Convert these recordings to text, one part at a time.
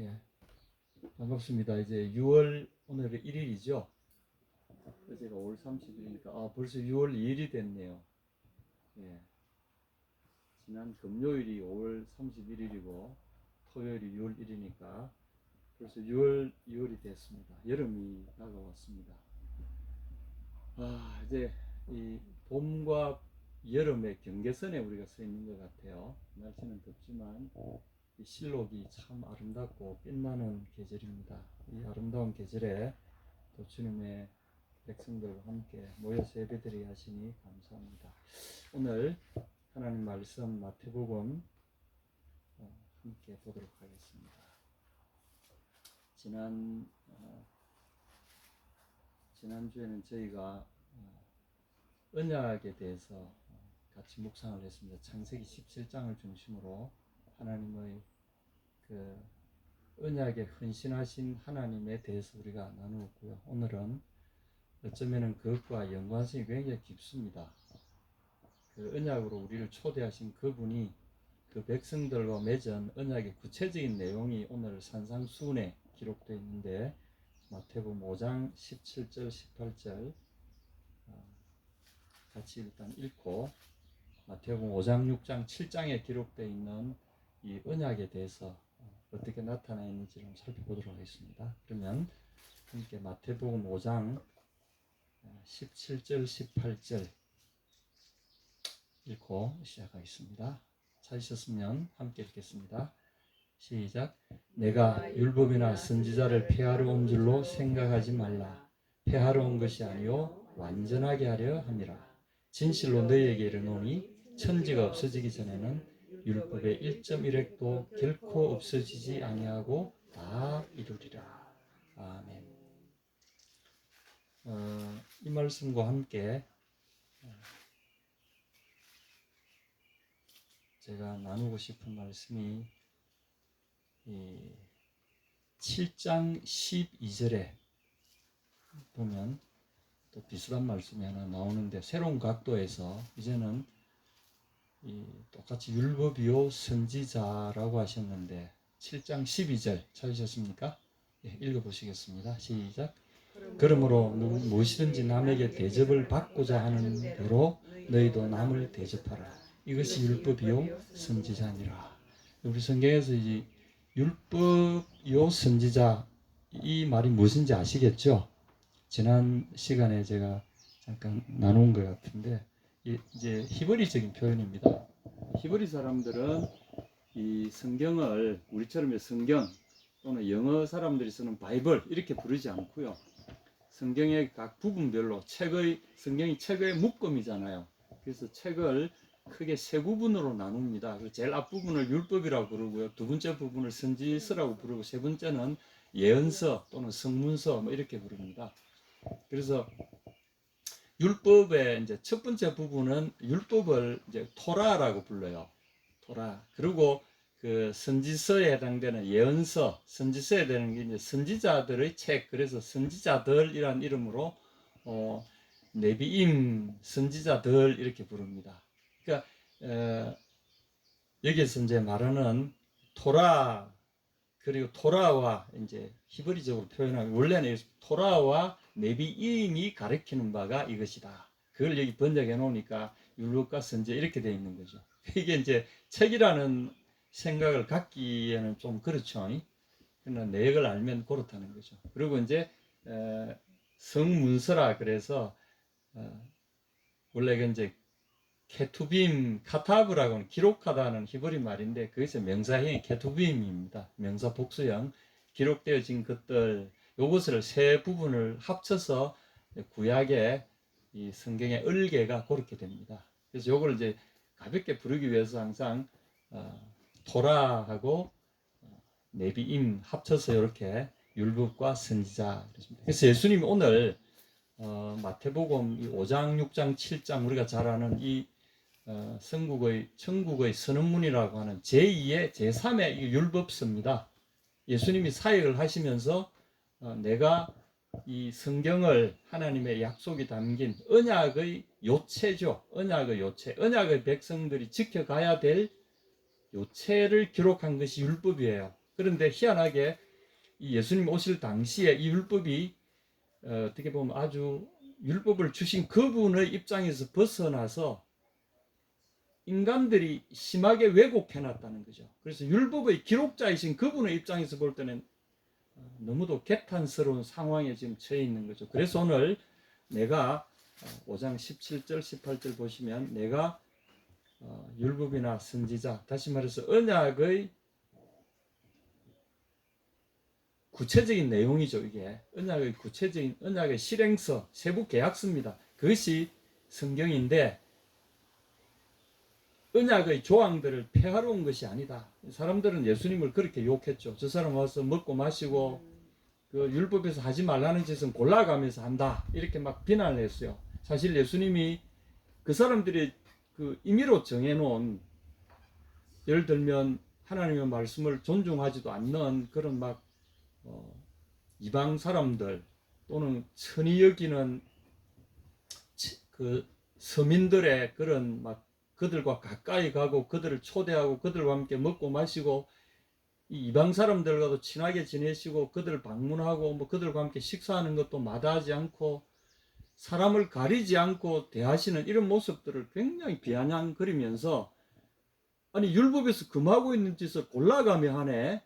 예, 반갑습니다. 이제 6월 오늘은 1일이죠. 어제가 5월 30일이니까 벌써 6월 2일이 됐네요. 예, 지난 금요일이 5월 31일이고 토요일이 6월 1일이니까 벌써 2월이 됐습니다. 여름이 다가왔습니다. 이제 이 봄과 여름의 경계선에 우리가 서 있는 것 같아요. 날씨는 덥지만 이 실록이 참 아름답고 빛나는 계절입니다. 이 아름다운 계절에 또 주님의 백성들과 함께 모여서 예배드리게 하시니 감사합니다. 오늘 하나님 말씀 마태복음 함께 보도록 하겠습니다. 지난주에는 저희가 언약에 대해서 같이 묵상을 했습니다. 창세기 17장을 중심으로 하나님의 그 언약에 헌신하신 하나님에 대해서 우리가 나누었고요. 오늘은 어쩌면 그것과 연관성이 굉장히 깊습니다. 그 언약으로 우리를 초대하신 그분이 그 백성들과 맺은 언약의 구체적인 내용이 오늘 산상수훈에 기록되어 있는데 마태복음 5장 17절 18절 같이 일단 읽고 마태복음 5장 6장 7장에 기록되어 있는 이 언약에 대해서 어떻게 나타나 있는지 좀 살펴보도록 하겠습니다. 그러면 함께 마태복음 5장 17절 18절 읽고 시작하겠습니다. 찾으셨으면 함께 읽겠습니다. 시작. 내가 율법이나 선지자를 폐하러 온 줄로 생각하지 말라. 폐하러 온 것이 아니요 완전하게 하려 함이라. 진실로 너희에게 이르노니 천지가 없어지기 전에는 율법의 1.1획도 결코 없어지지 아니하고 다 이루리라. 아멘. 이 말씀과 함께 제가 나누고 싶은 말씀이 7장 12절에 보면 또 비슷한 말씀이 하나 나오는데 새로운 각도에서 이제는 똑같이 율법이요 선지자라고 하셨는데 7장 12절 찾으셨습니까? 읽어보시겠습니다. 시작. 그러므로 무엇이든지 남에게 대접을 받고자 하는 대로 너희도 남을 대접하라. 이것이 율법이요 선지자니라. 우리 성경에서 이 율법이요 선지자 이 말이 무엇인지 아시겠죠? 지난 시간에 제가 잠깐 나눈 것 같은데 이제 히브리적인 표현입니다. 히브리 사람들은 이 성경을 우리처럼 성경 또는 영어 사람들이 쓰는 바이블 이렇게 부르지 않고요. 성경의 각 부분별로 성경이 책의 묶음이잖아요. 그래서 책을 크게 세 부분으로 나눕니다. 제일 앞부분을 율법이라고 부르고요. 두 번째 부분을 선지서라고 부르고 세 번째는 예언서 또는 성문서 뭐 이렇게 부릅니다. 그래서 율법의 이제 첫 번째 부분은 율법을 이제 토라라고 불러요. 토라. 그리고 그 선지서에 해당되는 예언서, 선지서에 해당되는 게 이제 선지자들의 책. 그래서 선지자들이란 이름으로 네비임, 선지자들 이렇게 부릅니다. 그러니까 여기에서 이제 말하는 토라 그리고 토라와 이제 히브리적으로 표현하면 원래는 토라와 네비임이 가리키는 바가 이것이다. 그걸 여기 번역해 놓으니까 율법과 선지 이렇게 되어 있는 거죠. 이게 이제 책이라는 생각을 갖기에는 좀 그렇죠. 그러나 내역을 알면 그렇다는 거죠. 그리고 이제 성문서라 그래서 원래 이제 케투빔, 카타브라고는 기록하다는 히브리 말인데 그것이 명사형이 케투빔입니다. 명사 복수형 기록되어진 것들 요것을 세 부분을 합쳐서 구약의 이 성경의 을개가 그렇게 됩니다. 그래서 요걸 이제 가볍게 부르기 위해서 항상 토라하고 네비임 합쳐서 이렇게 율법과 선지자 그렇습니다. 그래서 예수님이 오늘 마태복음 5장, 6장, 7장 우리가 잘 아는 이 천국의 선언문이라고 하는 제2의 제3의 율법서입니다. 예수님이 사역을 하시면서 내가 이 성경을 하나님의 약속이 담긴 언약의 요체죠. 언약의 요체. 언약의 백성들이 지켜가야 될 요체를 기록한 것이 율법이에요. 그런데 희한하게 이 예수님 오실 당시에 이 율법이 어떻게 보면 아주 율법을 주신 그분의 입장에서 벗어나서 인간들이 심하게 왜곡해놨다는 거죠. 그래서 율법의 기록자이신 그분의 입장에서 볼 때는 너무도 개탄스러운 상황에 지금 처해 있는 거죠. 그래서 오늘 내가 5장 17절 18절 보시면 내가 율법이나 선지자, 다시 말해서 언약의 구체적인 내용이죠. 이게 언약의 구체적인 언약의 실행서, 세부 계약서입니다. 그것이 성경인데 언약의 조항들을 폐하러 온 것이 아니다. 사람들은 예수님을 그렇게 욕했죠. 저 사람 와서 먹고 마시고 그 율법에서 하지 말라는 짓은 골라가면서 한다. 이렇게 막 비난을 했어요. 사실 예수님이 그 사람들이 그 임의로 정해놓은, 예를 들면 하나님의 말씀을 존중하지도 않는 그런 막 이방 사람들 또는 천히 여기는 그 서민들의 그런 막 그들과 가까이 가고 그들을 초대하고 그들과 함께 먹고 마시고 이 이방 사람들과도 친하게 지내시고 그들을 방문하고 뭐 그들과 함께 식사하는 것도 마다하지 않고 사람을 가리지 않고 대하시는 이런 모습들을 굉장히 비아냥거리면서, 아니 율법에서 금하고 있는 짓을 골라가며 하네,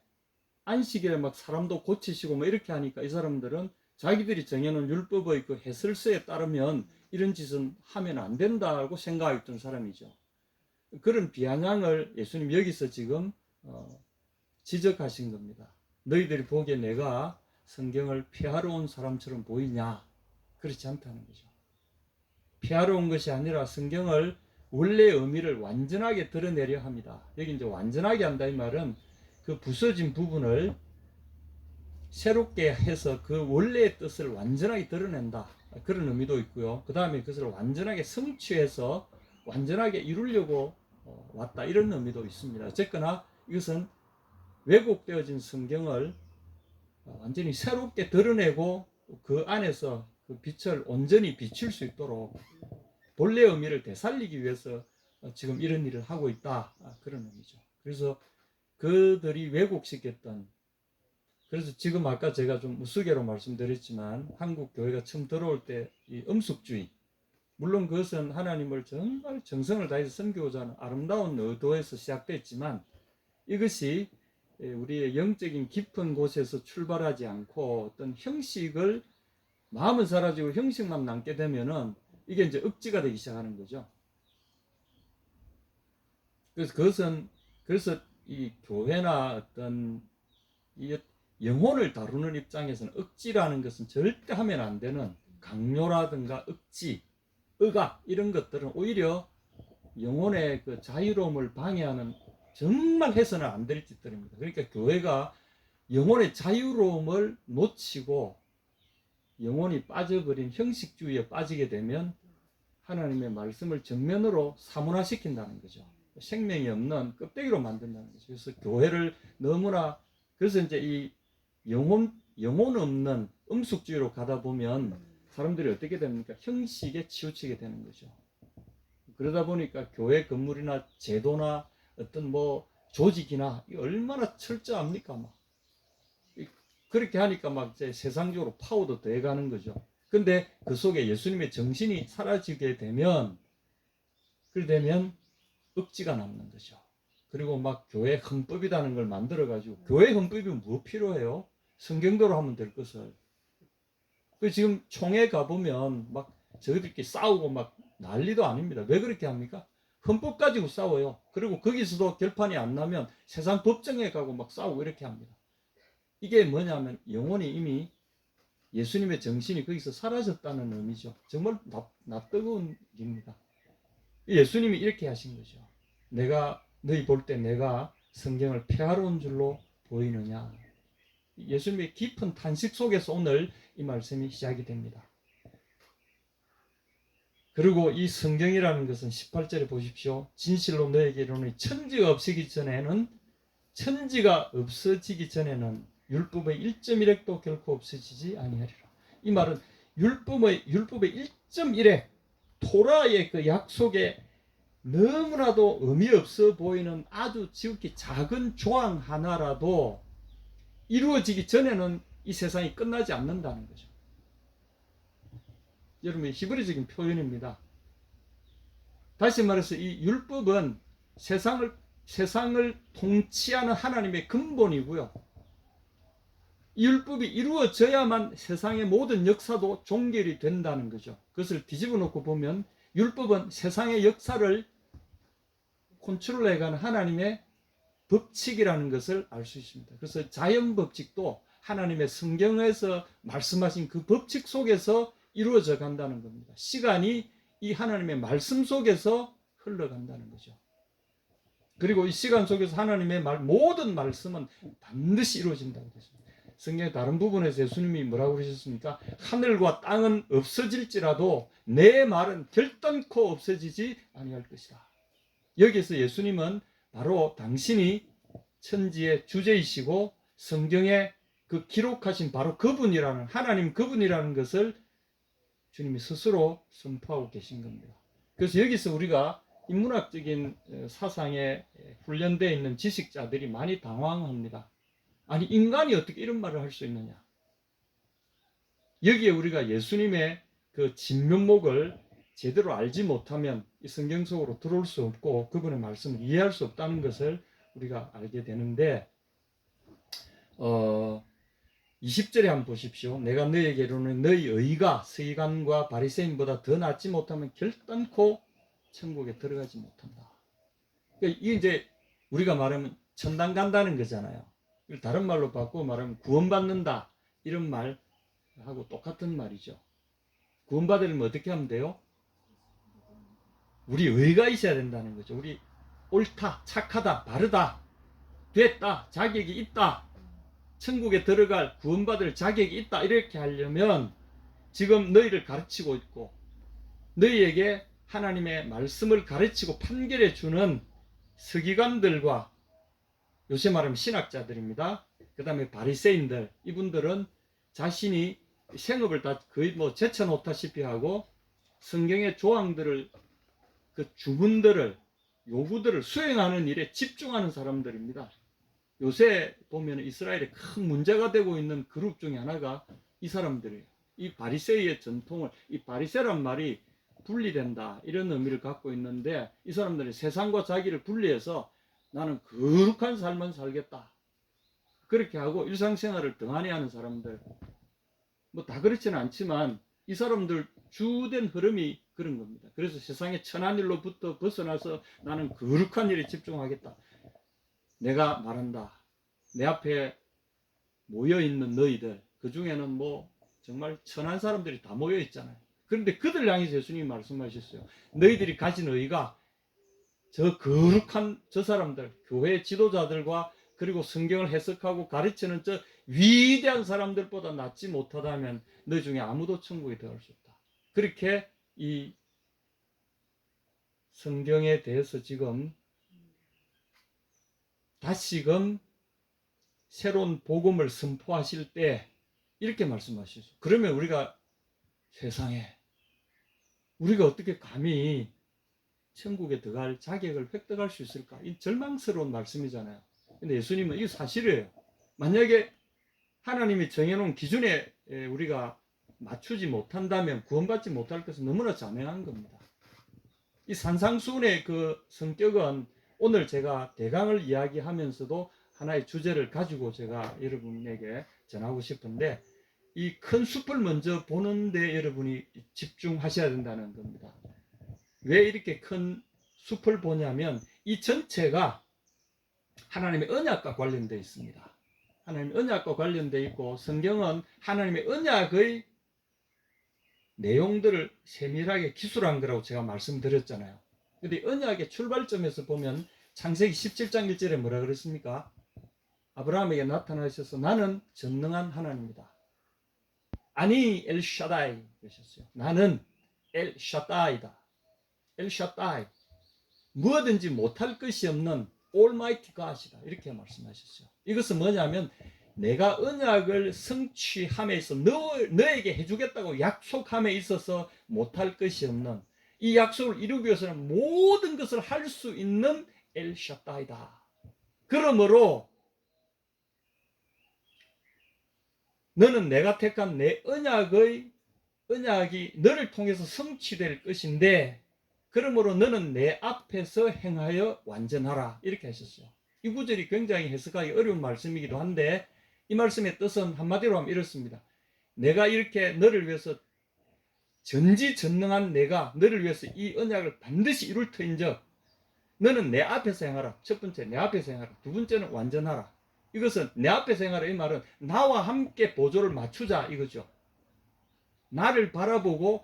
안식일에 막 사람도 고치시고 뭐 이렇게 하니까 이 사람들은 자기들이 정해놓은 율법의 그 해설서에 따르면 이런 짓은 하면 안 된다고 생각했던 사람이죠. 그런 비아냥을 예수님 여기서 지금 지적하신 겁니다. 너희들이 보기에 내가 성경을 폐하러 온 사람처럼 보이냐? 그렇지 않다는 거죠. 폐하러 온 것이 아니라 성경을 원래의 의미를 완전하게 드러내려 합니다. 여기 이제 완전하게 한다 이 말은 그 부서진 부분을 새롭게 해서 그 원래의 뜻을 완전하게 드러낸다. 그런 의미도 있고요. 그 다음에 그것을 완전하게 성취해서 완전하게 이루려고 왔다. 이런 의미도 있습니다. 어쨌거나 이것은 왜곡되어진 성경을 완전히 새롭게 드러내고 그 안에서 그 빛을 온전히 비출 수 있도록 본래 의미를 되살리기 위해서 지금 이런 일을 하고 있다. 그런 의미죠. 그래서 그들이 왜곡시켰던, 그래서 지금 아까 제가 좀 우스개로 말씀드렸지만 한국 교회가 처음 들어올 때 이 음숙주의, 물론 그것은 하나님을 정말 정성을 다해서 섬기고자 하는 아름다운 의도에서 시작됐지만 이것이 우리의 영적인 깊은 곳에서 출발하지 않고 어떤 형식을, 마음은 사라지고 형식만 남게 되면은 이게 이제 억지가 되기 시작하는 거죠. 그래서 그것은, 그래서 이 교회나 어떤 이 영혼을 다루는 입장에서는 억지라는 것은 절대 하면 안 되는, 강요라든가 억지, 억압 이런 것들은 오히려 영혼의 그 자유로움을 방해하는, 정말 해서는 안 될 짓들입니다. 그러니까 교회가 영혼의 자유로움을 놓치고 영혼이 빠져버린 형식주의에 빠지게 되면 하나님의 말씀을 정면으로 사문화시킨다는 거죠. 생명이 없는 껍데기로 만든다는 거죠. 그래서 교회를 너무나, 그래서 이제 이 영혼 없는 음숙주의로 가다 보면 사람들이 어떻게 됩니까? 형식에 치우치게 되는 거죠. 그러다 보니까 교회 건물이나 제도나 어떤 뭐 조직이나 얼마나 철저합니까? 막 그렇게 하니까 막 이제 세상적으로 파워도 더해가는 거죠. 근데 그 속에 예수님의 정신이 사라지게 되면, 그러면 억지가 남는 거죠. 그리고 막 교회 헌법이라는 걸 만들어가지고, 교회 헌법이 뭐 필요해요? 성경대로 하면 될 것을. 지금 총회 가보면 막 저희들끼리 싸우고 막 난리도 아닙니다. 왜 그렇게 합니까? 헌법 가지고 싸워요. 그리고 거기서도 결판이 안 나면 세상 법정에 가고 막 싸우고 이렇게 합니다. 이게 뭐냐면 영혼이 이미, 예수님의 정신이 거기서 사라졌다는 의미죠. 정말 낯뜨거운 일입니다. 예수님이 이렇게 하신 거죠. 내가, 너희 볼 때 내가 성경을 폐하러 온 줄로 보이느냐. 예수님의 깊은 탄식 속에서 오늘 이 말씀이 시작이 됩니다. 그리고 이 성경이라는 것은 18절에 보십시오. 진실로 너에게 이르노니 천지가 없어지기 전에는 율법의 1.1획도 결코 없어지지 아니하리라. 이 말은 율법의 1.1획, 토라의 그 약속에 너무나도 의미 없어 보이는 아주 지극히 작은 조항 하나라도 이루어지기 전에는 이 세상이 끝나지 않는다는 거죠. 여러분, 히브리적인 표현입니다. 다시 말해서 이 율법은 세상을 통치하는 하나님의 근본이고요. 이 율법이 이루어져야만 세상의 모든 역사도 종결이 된다는 거죠. 그것을 뒤집어 놓고 보면 율법은 세상의 역사를 컨트롤해가는 하나님의 법칙이라는 것을 알 수 있습니다. 그래서 자연 법칙도 하나님의 성경에서 말씀하신 그 법칙 속에서 이루어져 간다는 겁니다. 시간이 이 하나님의 말씀 속에서 흘러간다는 거죠. 그리고 이 시간 속에서 하나님의 모든 말씀은 반드시 이루어진다고 했습니다. 성경의 다른 부분에서 예수님이 뭐라고 그러셨습니까? 하늘과 땅은 없어질지라도 내 말은 결단코 없어지지 아니할 것이다. 여기서 예수님은 바로 당신이 천지의 주제이시고 성경에 그 기록하신 바로 그분이라는, 하나님 그분이라는 것을 주님이 스스로 선포하고 계신 겁니다. 그래서 여기서 우리가 인문학적인 사상에 훈련되어 있는 지식자들이 많이 당황합니다. 아니, 인간이 어떻게 이런 말을 할 수 있느냐? 여기에 우리가 예수님의 그 진면목을 제대로 알지 못하면 이 성경 속으로 들어올 수 없고 그분의 말씀을 이해할 수 없다는 것을 우리가 알게 되는데, 20절에 한번 보십시오. 내가 너희에게 이르노니 너희 의가 서기관과 바리새인보다 더 낫지 못하면 결단코 천국에 들어가지 못한다. 그러니까 이게 이제 우리가 말하면 천당 간다는 거잖아요. 다른 말로 바꾸어 말하면 구원받는다, 이런 말하고 똑같은 말이죠. 구원받으려면 어떻게 하면 돼요? 우리 의가 있어야 된다는 거죠. 우리 옳다, 착하다, 바르다, 됐다, 자격이 있다, 천국에 들어갈 구원받을 자격이 있다, 이렇게 하려면 지금 너희를 가르치고 있고 너희에게 하나님의 말씀을 가르치고 판결해 주는 서기관들과, 요새 말하면 신학자들입니다. 그 다음에 바리새인들, 이분들은 자신이 생업을 다 거의 제쳐놓다시피 하고 성경의 조항들을, 그 주문들을, 요구들을 수행하는 일에 집중하는 사람들입니다. 요새 보면 이스라엘에 큰 문제가 되고 있는 그룹 중에 하나가 이 사람들이에요. 이 바리새의 전통을, 이 바리새란 말이 분리된다, 이런 의미를 갖고 있는데, 이 사람들이 세상과 자기를 분리해서 나는 거룩한 삶을 살겠다, 그렇게 하고 일상생활을 등한히 하는 사람들, 다 그렇지는 않지만 이 사람들 주된 흐름이 그런 겁니다. 그래서 세상의 천한 일로부터 벗어나서 나는 거룩한 일에 집중하겠다. 내가 말한다. 내 앞에 모여있는 너희들, 그 중에는 정말 천한 사람들이 다 모여있잖아요. 그런데 그들 향해서 예수님이 말씀하셨어요. 너희들이 가진 의가 저 거룩한 저 사람들, 교회 지도자들과 그리고 성경을 해석하고 가르치는 저 위대한 사람들보다 낫지 못하다면 너희 중에 아무도 천국에 들어갈 수 없다. 그렇게 이 성경에 대해서 지금 다시금 새로운 복음을 선포하실 때 이렇게 말씀하시죠. 그러면 우리가 세상에 우리가 어떻게 감히 천국에 들어갈 자격을 획득할 수 있을까? 이 절망스러운 말씀이잖아요. 근데 예수님은 이게 사실이에요. 만약에 하나님이 정해놓은 기준에 우리가 맞추지 못한다면 구원받지 못할 것은 너무나 자명한 겁니다. 이 산상수훈의 그 성격은 오늘 제가 대강을 이야기하면서도 하나의 주제를 가지고 제가 여러분에게 전하고 싶은데, 이 큰 숲을 먼저 보는데 여러분이 집중하셔야 된다는 겁니다. 왜 이렇게 큰 숲을 보냐면 이 전체가 하나님의 언약과 관련되어 있습니다. 하나님의 언약과 관련되어 있고, 성경은 하나님의 언약의 내용들을 세밀하게 기술한 거라고 제가 말씀드렸잖아요. 근데 언약의 출발점에서 보면 창세기 17장 1절에 뭐라 그랬습니까? 아브라함에게 나타나셔서 나는 전능한 하나님이다. 아니 엘샤다이 그러셨어요. 나는 엘샤다이다. 엘샤다이, 무엇든지 못할 것이 없는 Almighty God이다, 이렇게 말씀하셨어요. 이것은 뭐냐면 내가 언약을 성취함에 있어 너에게 해주겠다고 약속함에 있어서 못할 것이 없는, 이 약속을 이루기 위해서는 모든 것을 할 수 있는 엘샤다이다. 그러므로 너는 내가 택한 내 언약이 너를 통해서 성취될 것인데 그러므로 너는 내 앞에서 행하여 완전하라. 이렇게 하셨어요. 이 구절이 굉장히 해석하기 어려운 말씀이기도 한데 이 말씀의 뜻은 한마디로 하면 이렇습니다. 내가 이렇게 너를 위해서 전지전능한 내가 너를 위해서 이 언약을 반드시 이룰 터인즉 너는 내 앞에서 행하라. 첫 번째 내 앞에서 행하라. 두 번째는 완전하라. 이것은 내 앞에서 행하라 이 말은 나와 함께 보조를 맞추자 이거죠. 나를 바라보고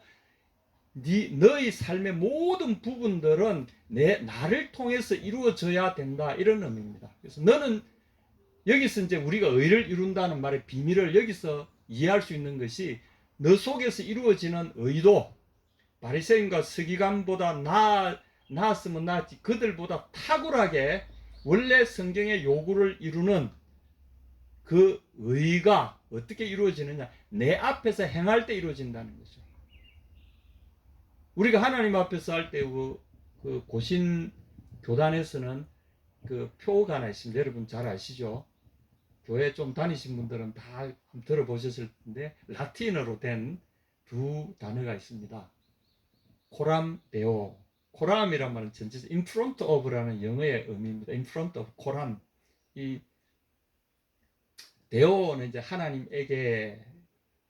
너의 삶의 모든 부분들은 나를 통해서 이루어져야 된다 이런 의미입니다. 그래서 너는 여기서 이제 우리가 의를 이룬다는 말의 비밀을 여기서 이해할 수 있는 것이 너 속에서 이루어지는 의도 바리새인과 서기관보다 나았으면 나았지 그들보다 탁월하게 원래 성경의 요구를 이루는 그 의가 어떻게 이루어지느냐 내 앞에서 행할 때 이루어진다는 거죠. 우리가 하나님 앞에서 할 때 그 고신 교단에서는 그 표가 하나 있습니다. 여러분 잘 아시죠? 교회 좀 다니신 분들은 다 들어보셨을 텐데 라틴어로 된 두 단어가 있습니다. 코람 데오. 코람이란 말은 전체에서 in front of라는 영어의 의미입니다. in front of 코람. 이 데오는 이제 하나님에게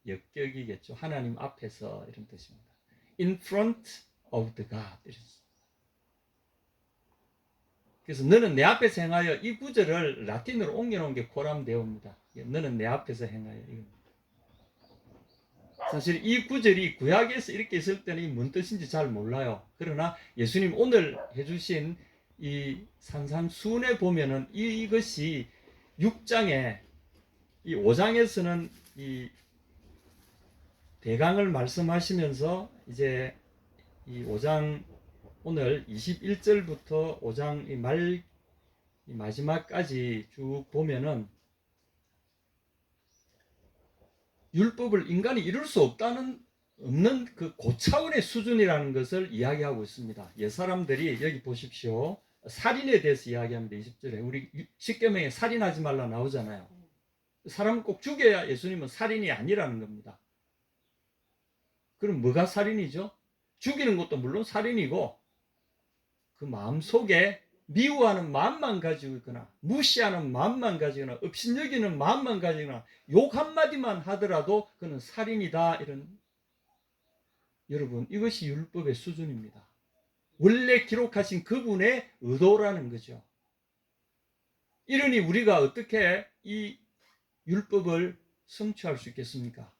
역격이겠죠. 하나님 앞에서 이런 뜻입니다. in front of the God. 그래서 너는 내 앞에서 행하여 이 구절을 라틴어로 옮겨놓은 게 코람 데오입니다. 너는 내 앞에서 행하여 이겁니다. 사실 이 구절이 구약에서 이렇게 있을 때는 뭔 뜻인지 잘 몰라요. 그러나 예수님 오늘 해주신 이 산상수훈에 보면은 이것이 6장에 이 5장에서는 이 대강을 말씀하시면서 이제 이 5장 오늘 21절부터 5장 이 마지막까지 쭉 보면은 율법을 인간이 이룰 수 없는 그 고차원의 수준이라는 것을 이야기하고 있습니다. 옛사람들이 여기 보십시오. 살인에 대해서 이야기합니다. 20절에 우리 십계명에 살인하지 말라 나오잖아요. 사람을 꼭 죽여야 예수님은 살인이 아니라는 겁니다. 그럼 뭐가 살인이죠? 죽이는 것도 물론 살인이고 그 마음속에 미워하는 마음만 가지고 있거나 무시하는 마음만 가지거나 업신여기는 마음만 가지거나 욕 한마디만 하더라도 그는 살인이다. 이런 여러분 이것이 율법의 수준입니다. 원래 기록하신 그분의 의도라는 거죠. 이러니 우리가 어떻게 이 율법을 성취할 수 있겠습니까?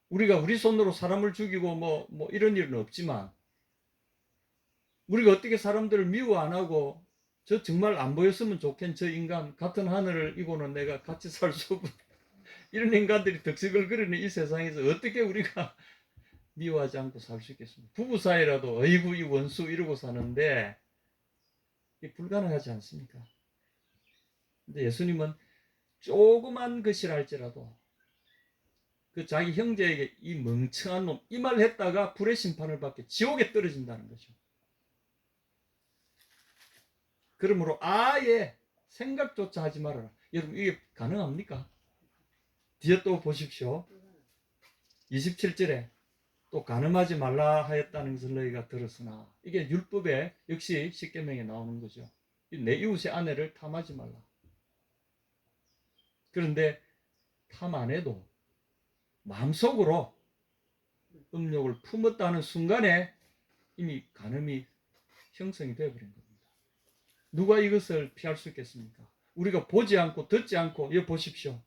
우리가 우리 손으로 사람을 죽이고 뭐 이런 일은 없지만 우리가 어떻게 사람들을 미워 안 하고 저 정말 안 보였으면 좋겠는 저 인간 같은 하늘을 이고는 내가 같이 살 수 없는 이런 인간들이 덕석을 그리는 이 세상에서 어떻게 우리가 미워하지 않고 살 수 있겠습니까? 부부 사이라도 어이구 이 원수 이러고 사는데 이게 불가능하지 않습니까? 근데 예수님은 조그만 것이라 할지라도 그 자기 형제에게 이 멍청한 놈 이 말 했다가 불의 심판을 받게 지옥에 떨어진다는 거죠. 그러므로 아예 생각조차 하지 말아라. 여러분 이게 가능합니까? 뒤에 또 보십시오. 27절에 또 간음하지 말라 하였다는 것을 너희가 들었으나 이게 율법에 역시 십계명에 나오는 거죠. 내 이웃의 아내를 탐하지 말라. 그런데 탐 안 해도 마음속으로 음욕을 품었다는 순간에 이미 간음이 형성이 되어버린 겁니다. 누가 이것을 피할 수 있겠습니까? 우리가 보지 않고 듣지 않고 여기 보십시오.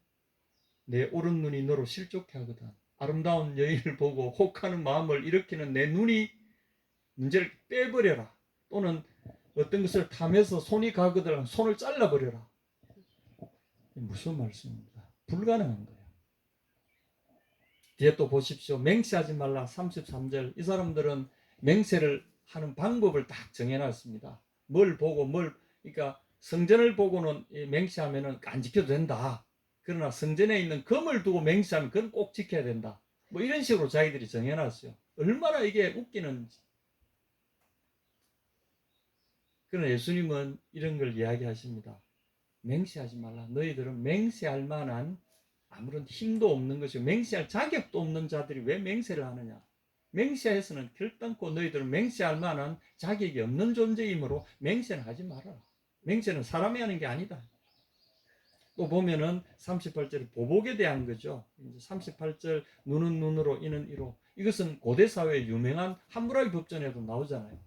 내 오른 눈이 너로 실족해 하거든. 아름다운 여인을 보고 혹하는 마음을 일으키는 내 눈이 문제를 빼버려라. 또는 어떤 것을 탐해서 손이 가거든 손을 잘라버려라. 무슨 말씀입니다. 불가능한 거예요. 뒤에 또 보십시오. 맹세하지 말라 33절. 이 사람들은 맹세를 하는 방법을 딱 정해놨습니다. 뭘 보고 그러니까 성전을 보고는 맹세하면은 안 지켜도 된다. 그러나 성전에 있는 금을 두고 맹세하면 그건 꼭 지켜야 된다. 뭐 이런 식으로 자기들이 정해놨어요. 얼마나 이게 웃기는지. 그러나 예수님은 이런 걸 이야기하십니다. 맹세하지 말라. 너희들은 맹세할 만한 아무런 힘도 없는 것이 맹세할 자격도 없는 자들이 왜 맹세를 하느냐? 맹세에서는 결단코 너희들은 맹세할 만한 자격이 없는 존재이므로 맹세는 하지 말아라. 맹세는 사람이 하는 게 아니다. 또 보면은 38절에 보복에 대한 거죠. 38절 눈은 눈으로 이는 이로. 이것은 고대 사회의 유명한 함무라비 법전에도 나오잖아요.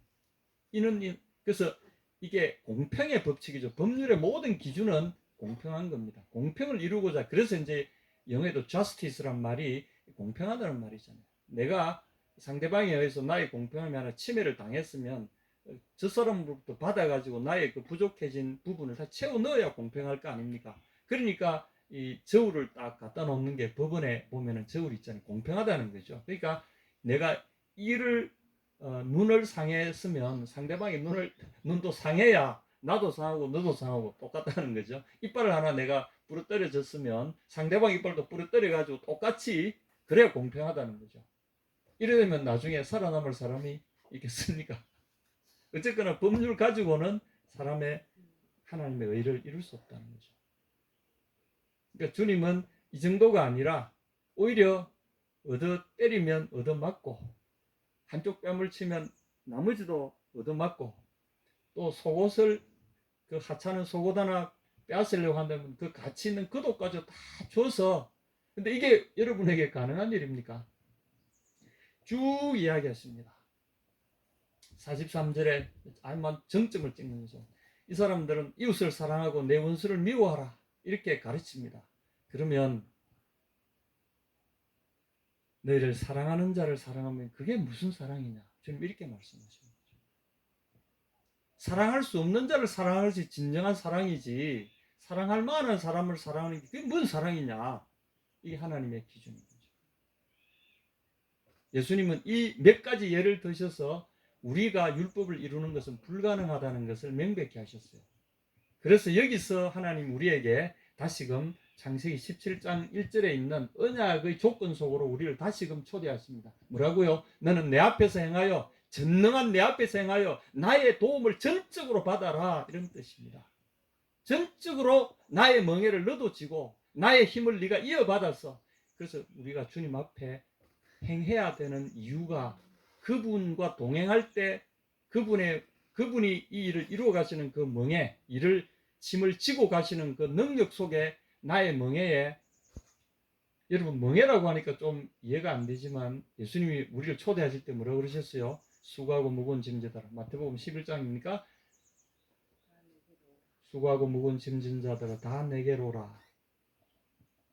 그래서 이게 공평의 법칙이죠. 법률의 모든 기준은 공평한 겁니다. 공평을 이루고자. 그래서 이제 영어에도 justice란 말이 공평하다는 말이잖아요. 내가 상대방에 의해서 나의 공평함이 하나 침해를 당했으면 저 사람으로부터 받아가지고 나의 그 부족해진 부분을 다 채워 넣어야 공평할 거 아닙니까? 그러니까 이 저울을 딱 갖다 놓는 게 법원에 보면은 저울 있잖아요. 공평하다는 거죠. 그러니까 내가 눈을 상했으면 상대방의 눈도 상해야 나도 상하고 너도 상하고 똑같다는 거죠. 이빨을 하나 내가 부러뜨려졌으면 상대방 이빨도 부러뜨려가지고 똑같이 그래야 공평하다는 거죠. 이러면 나중에 살아남을 사람이 있겠습니까? 어쨌거나 법률 가지고는 사람의 하나님의 의를 이룰 수 없다는 거죠. 그러니까 주님은 이 정도가 아니라 오히려 얻어 때리면 얻어 맞고 한쪽 뺨을 치면 나머지도 얻어 맞고 또 속옷을 그 하찮은 속옷 하나 빼앗으려고 한다면 그 가치 있는 겉옷까지 다 줘서 근데 이게 여러분에게 가능한 일입니까? 쭉 이야기했습니다. 43절에 아마 정점을 찍는 거죠. 이 사람들은 이웃을 사랑하고 내 원수를 미워하라 이렇게 가르칩니다. 그러면 너희를 사랑하는 자를 사랑하면 그게 무슨 사랑이냐? 주님 이렇게 말씀하십니다. 사랑할 수 없는 자를 사랑할 수 진정한 사랑이지 사랑할 만한 사람을 사랑하는 게 그게 무슨 사랑이냐? 이게 하나님의 기준인 거죠. 예수님은 이 몇 가지 예를 드셔서 우리가 율법을 이루는 것은 불가능하다는 것을 명백히 하셨어요. 그래서 여기서 하나님 우리에게 다시금 창세기 17장 1절에 있는 언약의 조건 속으로 우리를 다시금 초대하십니다. 뭐라고요? 너는 내 앞에서 행하여 전능한 내 앞에서 행하여 나의 도움을 전적으로 받아라 이런 뜻입니다. 전적으로 나의 멍에를 너도 지고 나의 힘을 네가 이어받아서 그래서 우리가 주님 앞에 행해야 되는 이유가 그분과 동행할 때 그분이 이 일을 이루어 가시는 그 멍에 짐을 지고 가시는 그 능력 속에 나의 멍에에 여러분 멍에라고 하니까 좀 이해가 안 되지만 예수님이 우리를 초대하실 때 뭐라고 그러셨어요? 수고하고 무거운 짐자들아. 마태복음 11장입니까? 수고하고 무거운 짐진 자들아 다 내게로 오라.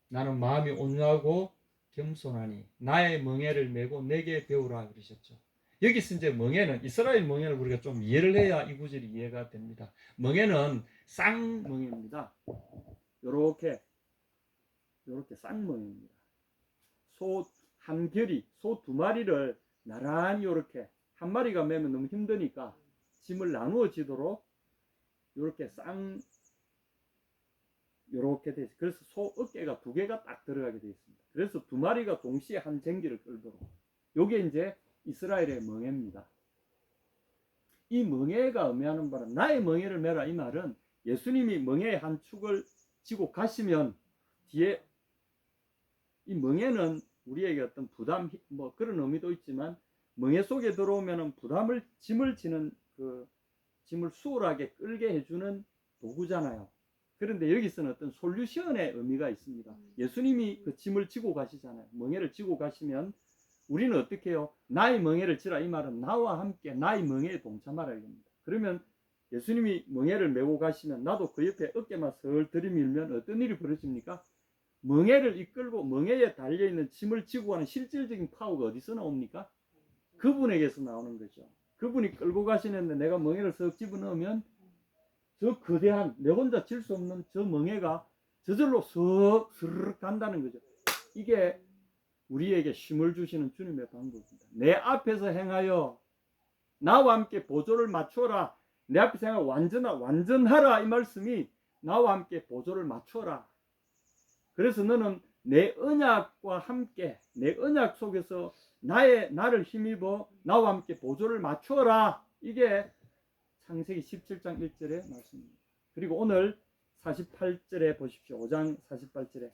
나는 마음이 온유하고 겸손하니 나의 멍에를 메고 내게 배우라 그러셨죠. 여기서 이제 멍에는 이스라엘 멍에를 우리가 좀 이해를 해야 이 구절이 이해가 됩니다. 멍에는 쌍멍에입니다. 요렇게 쌍멍에입니다. 소 한 결이 소 두 마리를 나란히 요렇게 한 마리가 매면 너무 힘드니까 짐을 나누어 지도록 요렇게 요렇게 돼 있어요. 그래서 소 어깨가 두 개가 딱 들어가게 되어 있습니다. 그래서 두 마리가 동시에 한 쟁기를 끌도록. 요게 이제 이스라엘의 멍에입니다. 이 멍에가 의미하는 바는 나의 멍에를 메라 이 말은 예수님이 멍에의 한 축을 지고 가시면 뒤에 이 멍에는 우리에게 어떤 부담 뭐 그런 의미도 있지만 멍에 속에 들어오면은 짐을 지는 그 짐을 수월하게 끌게 해주는 도구잖아요. 그런데 여기서는 어떤 솔루션의 의미가 있습니다. 예수님이 그 짐을 지고 가시잖아요. 멍에를 지고 가시면 우리는 어떻게 해요? 나의 멍에를 지라 이 말은 나와 함께 나의 멍에에 동참하라 이겁니다. 그러면 예수님이 멍에를 메고 가시면 나도 그 옆에 어깨만 슬 들이밀면 어떤 일이 벌어집니까? 멍에를 이끌고 멍에에 달려있는 짐을 지고 가는 실질적인 파워가 어디서 나옵니까? 그분에게서 나오는 거죠. 그분이 끌고 가시는데 내가 멍에를 쓱 집어넣으면 저 거대한 내 혼자 질 수 없는 저 멍에가 저절로 쓱 스르륵 간다는 거죠. 이게 우리에게 힘을 주시는 주님의 방법입니다. 내 앞에서 행하여 나와 함께 보조를 맞춰라. 내 앞에서 행하여 완전하라 이 말씀이 나와 함께 보조를 맞춰라. 그래서 너는 내 언약과 함께 내 언약 속에서 나를 힘입어 나와 함께 보조를 맞춰라. 이게 창세기 17장 1절의 말씀입니다. 그리고 오늘 48절에 보십시오. 5장 48절에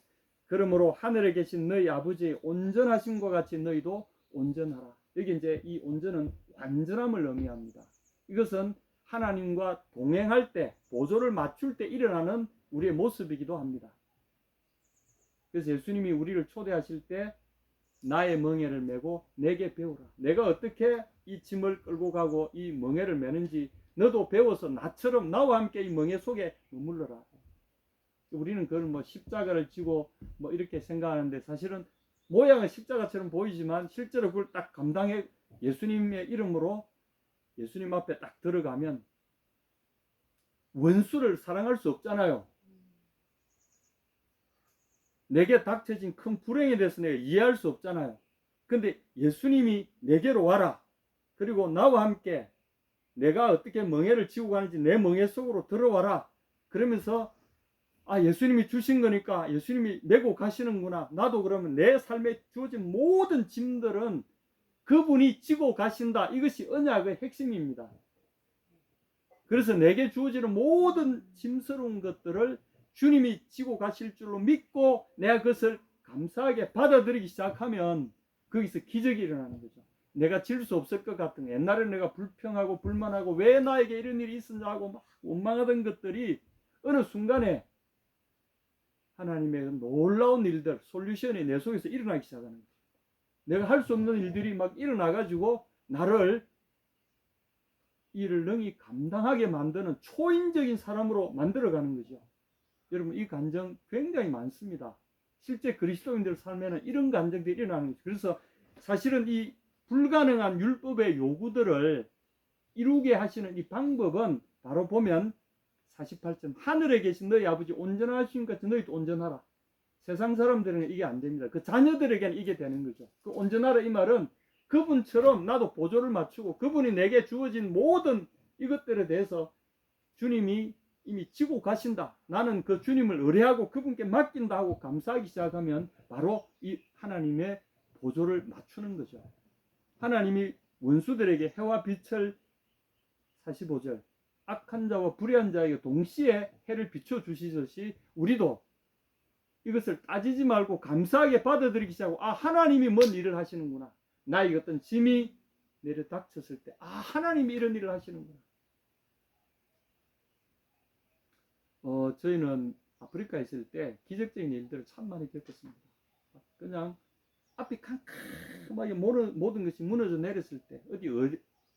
그러므로 하늘에 계신 너희 아버지의 온전하심과 같이 너희도 온전하라. 여기 이제 이 온전은 완전함을 의미합니다. 이것은 하나님과 동행할 때, 보조를 맞출 때 일어나는 우리의 모습이기도 합니다. 그래서 예수님이 우리를 초대하실 때 나의 멍에를 메고 내게 배우라. 내가 어떻게 이 짐을 끌고 가고 이 멍에를 메는지 너도 배워서 나처럼 나와 함께 이 멍에 속에 머물러라. 우리는 그걸 뭐 십자가를 지고 뭐 이렇게 생각하는데 사실은 모양은 십자가처럼 보이지만 실제로 그걸 딱 감당해 예수님의 이름으로 예수님 앞에 딱 들어가면 원수를 사랑할 수 없잖아요. 내게 닥쳐진 큰 불행에 대해서 내가 이해할 수 없잖아요. 근데 예수님이 내게로 와라. 그리고 나와 함께 내가 어떻게 멍에를 지고 가는지 내 멍에 속으로 들어와라. 그러면서 아, 예수님이 주신 거니까 예수님이 메고 가시는구나. 나도 그러면 내 삶에 주어진 모든 짐들은 그분이 지고 가신다. 이것이 언약의 핵심입니다. 그래서 내게 주어지는 모든 짐스러운 것들을 주님이 지고 가실 줄로 믿고 내가 그것을 감사하게 받아들이기 시작하면 거기서 기적이 일어나는 거죠. 내가 질 수 없을 것 같은 거. 옛날에 내가 불평하고 불만하고 왜 나에게 이런 일이 있었냐 하고 막 원망하던 것들이 어느 순간에 하나님의 놀라운 일들, 솔루션이 내 속에서 일어나기 시작하는 거죠. 내가 할 수 없는 일들이 막 일어나가지고 나를 이를 능히 감당하게 만드는 초인적인 사람으로 만들어가는 거죠. 여러분 이 감정 굉장히 많습니다. 실제 그리스도인들 삶에는 이런 감정들이 일어나는 거죠. 그래서 사실은 이 불가능한 율법의 요구들을 이루게 하시는 이 방법은 바로 보면 48점 하늘에 계신 너희 아버지 온전하신 것 같이 너희도 온전하라. 세상 사람들은 이게 안 됩니다. 그 자녀들에게는 이게 되는 거죠. 그 온전하라 이 말은 그분처럼 나도 보조를 맞추고 그분이 내게 주어진 모든 이것들에 대해서 주님이 이미 지고 가신다. 나는 그 주님을 의뢰하고 그분께 맡긴다 하고 감사하기 시작하면 바로 이 하나님의 보조를 맞추는 거죠. 하나님이 원수들에게 해와 빛을 45절 악한 자와 불의한 자에게 동시에 해를 비춰주시듯이 우리도 이것을 따지지 말고 감사하게 받아들이기 시작하고 아 하나님이 뭔 일을 하시는구나. 나에게 어떤 짐이 내려 닥쳤을 때 아 하나님이 이런 일을 하시는구나. 저희는 아프리카에 있을 때 기적적인 일들을 참 많이 겪었습니다. 그냥 앞이 캄캄하게 모든 것이 무너져 내렸을 때 어디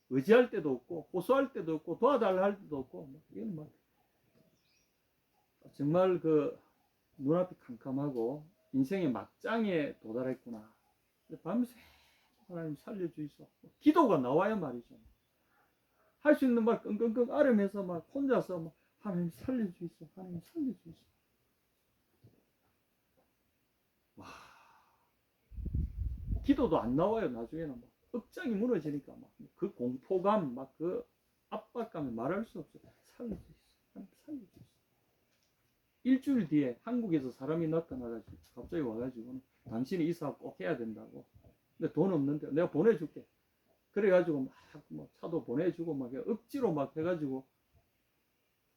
의지할 때도 없고 호소할 때도 없고 도와달라 할 때도 없고 이건 막 정말 그 눈앞이 캄캄하고 인생의 막장에 도달했구나. 밤새 하나님 살려주이소. 기도가 나와야 말이죠. 할 수 있는 말 끙끙끙 앓으면서 막 혼자서 막 하나님 살려주이소. 하나님 살려주이소. 와, 기도도 안 나와요. 나중에는 막 억장이 무너지니까 막 그 공포감, 막 그 압박감을 말할 수 없어요. 살려주이소. 하나님 살려주이소. 일주일 뒤에 한국에서 사람이 나타나가지고 갑자기 와가지고 당신이 이 사업 꼭 해야 된다고. 근데 돈 없는데 내가 보내줄게. 그래가지고 막 뭐 차도 보내주고 막 억지로 막 해가지고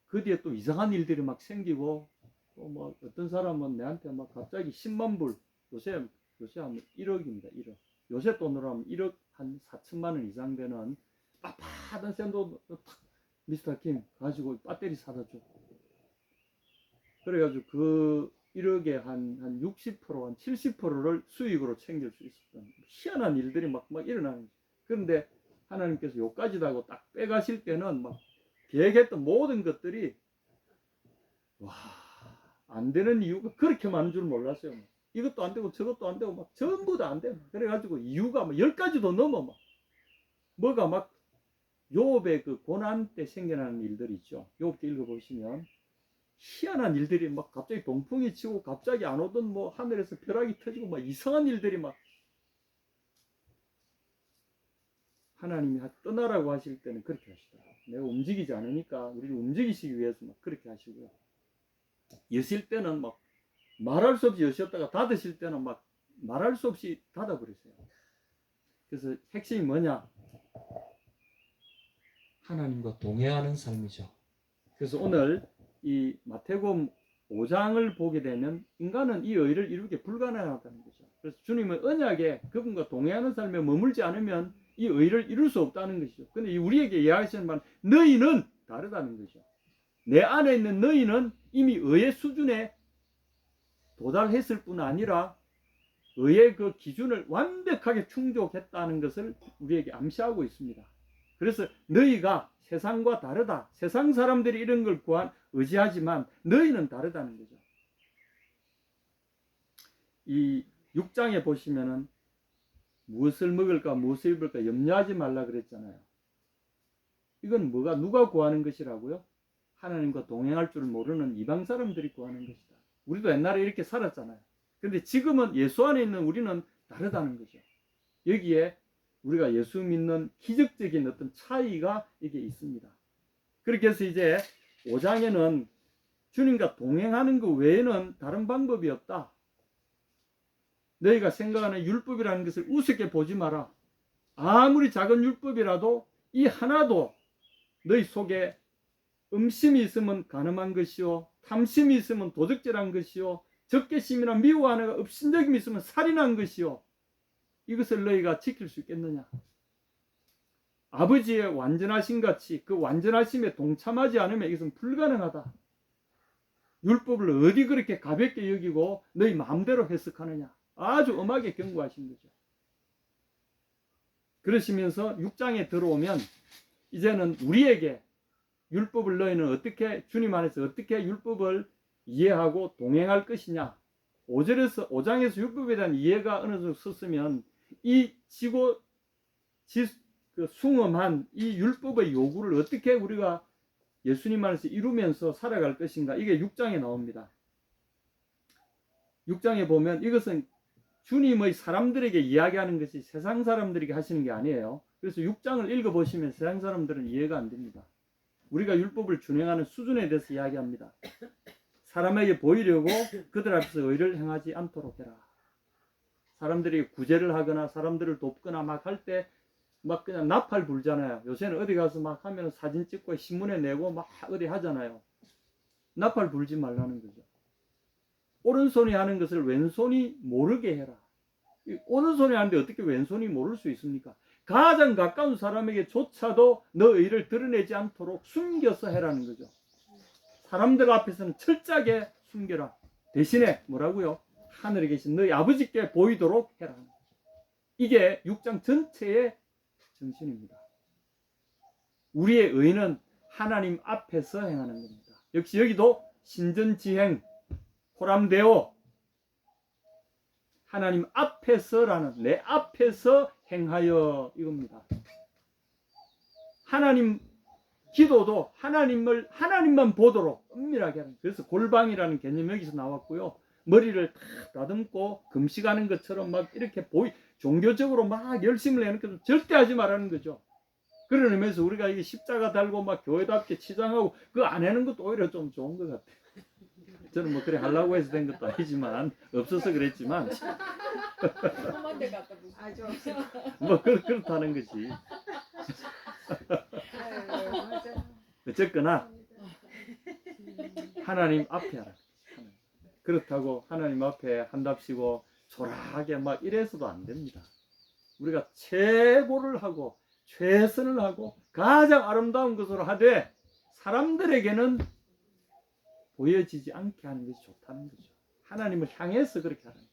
그 뒤에 또 이상한 일들이 막 생기고 또 뭐 어떤 사람은 내한테 막 갑자기 10만 불 요새 하면 1억입니다. 1억. 요새 돈으로 하면 1억 한 4천만 원 이상 되는 빳빳한 샌도 탁 미스터 김 가지고 배터리 사다 줘. 그래가지고 그 1억에 한 60%, 한 70%를 수익으로 챙길 수 있었던 희한한 일들이 막 일어나는 거죠. 그런데 하나님께서 요까지도 하고 딱 빼가실 때는 막 계획했던 모든 것들이 안 되는 이유가 그렇게 많은 줄 몰랐어요. 이것도 안 되고 저것도 안 되고 막 전부 다 안 돼. 그래가지고 이유가 막 10가지도 넘어 막 뭐가 막 욥의 그 고난 때 생겨나는 일들이 있죠. 욥기 읽어보시면 희한한 일들이 막 갑자기 동풍이 치고 갑자기 안 오던 뭐 하늘에서 벼락이 터지고 막 이상한 일들이 막 하나님이 떠나라고 하실 때는 그렇게 하시더라고요. 내가 움직이지 않으니까 우리를 움직이시기 위해서 막 그렇게 하시고요. 여실 때는 막 말할 수 없이 여셨다가 닫으실 때는 막 말할 수 없이 닫아버리세요. 그래서 핵심이 뭐냐? 하나님과 동행하는 삶이죠. 그래서 오늘 이 마태복음 5장을 보게 되면 인간은 이 의를 이루기 불가능하다는 거죠. 그래서 주님은 언약에 그분과 동행하는 삶에 머물지 않으면 이 의를 이룰 수 없다는 것이죠. 근데 우리에게 이야기하시는 말은 너희는 다르다는 거죠. 내 안에 있는 너희는 이미 의의 수준에 도달했을 뿐 아니라 의의 그 기준을 완벽하게 충족했다는 것을 우리에게 암시하고 있습니다. 그래서 너희가 세상과 다르다. 세상 사람들이 이런 걸 의지하지만 너희는 다르다는 거죠. 이 6장에 보시면은 무엇을 먹을까 무엇을 입을까 염려하지 말라 그랬잖아요. 이건 뭐가 누가 구하는 것이라고요? 하나님과 동행할 줄 모르는 이방 사람들이 구하는 것이다. 우리도 옛날에 이렇게 살았잖아요. 근데 지금은 예수 안에 있는 우리는 다르다는 거죠. 여기에 우리가 예수 믿는 기적적인 어떤 차이가 이게 있습니다. 그렇게 해서 이제 5장에는 주님과 동행하는 것 외에는 다른 방법이 없다. 너희가 생각하는 율법이라는 것을 우습게 보지 마라. 아무리 작은 율법이라도 이 하나도 너희 속에 음심이 있으면 간음한 것이요, 탐심이 있으면 도적질한 것이요, 적개심이나 미워하는 업신여김이 있으면 살인한 것이요, 이것을 너희가 지킬 수 있겠느냐? 아버지의 완전하심 같이 그 완전하심에 동참하지 않으면 이것은 불가능하다. 율법을 어디 그렇게 가볍게 여기고 너희 마음대로 해석하느냐? 아주 엄하게 경고하신 거죠. 그러시면서 6장에 들어오면 이제는 우리에게 율법을 너희는 어떻게 주님 안에서 어떻게 율법을 이해하고 동행할 것이냐. 5장에서 율법에 대한 이해가 어느 정도 섰으면 이 숭엄한 이 율법의 요구를 어떻게 우리가 예수님 안에서 이루면서 살아갈 것인가. 이게 6장에 나옵니다. 6장에 보면 이것은 주님의 사람들에게 이야기하는 것이 세상 사람들에게 하시는 게 아니에요. 그래서 6장을 읽어보시면 세상 사람들은 이해가 안 됩니다. 우리가 율법을 준행하는 수준에 대해서 이야기합니다. 사람에게 보이려고 그들 앞에서 의를 행하지 않도록 해라. 사람들이 구제를 하거나 사람들을 돕거나 막 할 때 막 그냥 나팔 불잖아요. 요새는 어디 가서 막 하면 사진 찍고 신문에 내고 막 어디 하잖아요. 나팔 불지 말라는 거죠. 오른손이 하는 것을 왼손이 모르게 해라. 오른손이 하는데 어떻게 왼손이 모를 수 있습니까? 가장 가까운 사람에게조차도 너 의를 드러내지 않도록 숨겨서 해라는 거죠. 사람들 앞에서는 철저하게 숨겨라. 대신에 뭐라고요? 하늘에 계신 너희 아버지께 보이도록 해라. 이게 6장 전체의 정신입니다. 우리의 의는 하나님 앞에서 행하는 겁니다. 역시 여기도 신전지행, 호람데오, 하나님 앞에서라는, 내 앞에서 행하여, 이겁니다. 하나님 기도도 하나님만 보도록 은밀하게 하는. 그래서 골방이라는 개념이 여기서 나왔고요. 머리를 다 다듬고 금식하는 것처럼 막 이렇게 종교적으로 막 열심을 내는 것도 절대 하지 말라는 거죠. 그런 의미에서 우리가 이게 십자가 달고 막 교회답게 치장하고 그 안 하는 것도 오히려 좀 좋은 것 같아요. 저는 뭐 그래 하려고 해서 된 것도 아니지만, 없어서 그랬지만 뭐 그렇다는 거지. 어쨌거나 하나님 앞에 하라. 그렇다고 하나님 앞에 한답시고 초라하게 막 이래서도 안 됩니다. 우리가 최고를 하고 최선을 하고 가장 아름다운 것으로 하되 사람들에게는 보여지지 않게 하는 것이 좋다는 거죠. 하나님을 향해서 그렇게 하는 거죠.